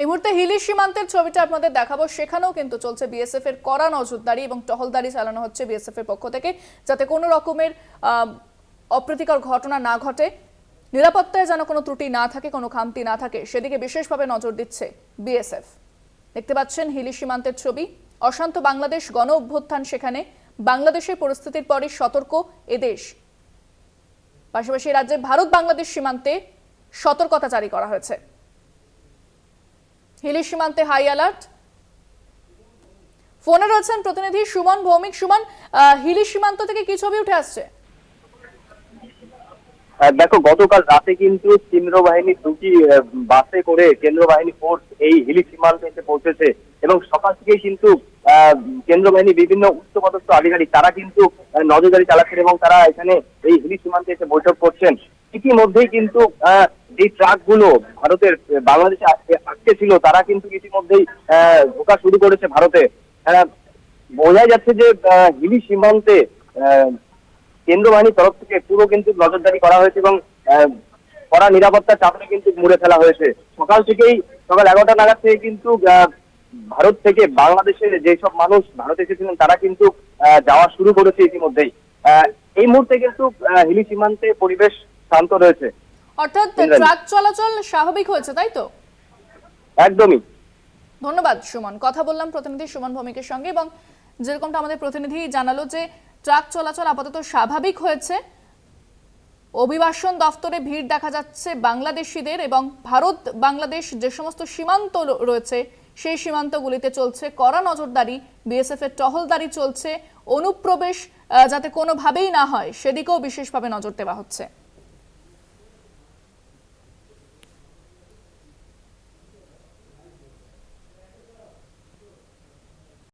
এই মুহূর্তে হিলি সীমান্তের ছবিটা আপনাদের দেখাবো। সেখানেও কিন্তু চলছে বিএসএফ এর কড়া নজরদারি এবং টহলদারি চালানো হচ্ছে বিএসএফ এর পক্ষ থেকে, যাতে কোনো রকমের অপ্রীতিকর ঘটনা না ঘটে, নিরাপত্তায় যেন কোনো ত্রুটি না থাকে, কোনো খামতি না থাকে, সেদিকে বিশেষভাবে নজর দিচ্ছে বিএসএফ। দেখতে পাচ্ছেন হিলি সীমান্তের ছবি। অশান্ত বাংলাদেশ গণ অভ্যুত্থান, সেখানে বাংলাদেশের পরিস্থিতির পরই সতর্ক এদেশ। পাশাপাশি রাজ্যে ভারত বাংলাদেশ সীমান্তে সতর্কতা জারি করা হয়েছে। হিলি সীমান্তে হাই অ্যালার্ট। ফোনে রয়েছেন প্রতিনিধি সুমন ভৌমিক। সুমন, হিলি সীমান্ত থেকে কি ছবি উঠে আসছে? দেখো, গতকাল রাতে কিন্তু কেন্দ্র বাহিনীর দুটি বাসে করে কেন্দ্র বাহিনী ফোর্স এই হিলি সীমান্তে এসে পৌঁছেছে এবং সকাল থেকেই কিন্তু কেন্দ্র বাহিনী বিভিন্ন উচ্চপদস্থ আধিকারিক তারা কিন্তু নজরদারি চালাচ্ছেন এবং তারা এখানে এই হিলি সীমান্তে এসে বৈঠক করছেন। ইতিমধ্যেই কিন্তু যে ট্রাক গুলো ভারতের বাংলাদেশে আটকে ছিল তারা কিন্তু ইতিমধ্যেই ঢোকা শুরু করেছে ভারতে। বোঝা যাচ্ছে যে হিলি সীমান্তে কেন্দ্র বাহিনীর তরফ থেকে পুরো কিন্তু নজরদারি করা হয়েছে এবং কড়া নিরাপত্তার চাপে কিন্তু মুড়ে ফেলা হয়েছে। সকাল 11টা নাগাদ থেকে কিন্তু ভারত থেকে বাংলাদেশের যেসব মানুষ ভারতে এসেছিলেন তারা কিন্তু যাওয়া শুরু করেছে ইতিমধ্যেই। এই মুহূর্তে কিন্তু হিলি সীমান্তে পরিবেশ শান্ত রয়েছে, অর্থাৎ ট্রাক চলাচল স্বাভাবিক হয়েছে, তাই তো? একদমই। ধন্যবাদ সুমন। কথা বললাম প্রতিনিধি সুমন ভৌমিকের সঙ্গে এবং যেরকমটা আমাদের প্রতিনিধি জানালো যে ট্রাক চলাচল আপাতত স্বাভাবিক হয়েছে। অভিবাসন দফতরে ভিড় দেখা যাচ্ছে বাংলাদেশিদের এবং ভারত বাংলাদেশ যে সমস্ত সীমান্ত রয়েছে সেই সীমান্তগুলিতে চলছে কড়া নজরদারি, বিএসএফ এর টহলদারি চলছে। অনুপ্রবেশ যাতে কোনোভাবেই না হয় সেদিকেও বিশেষভাবে নজর দেওয়া হচ্ছে।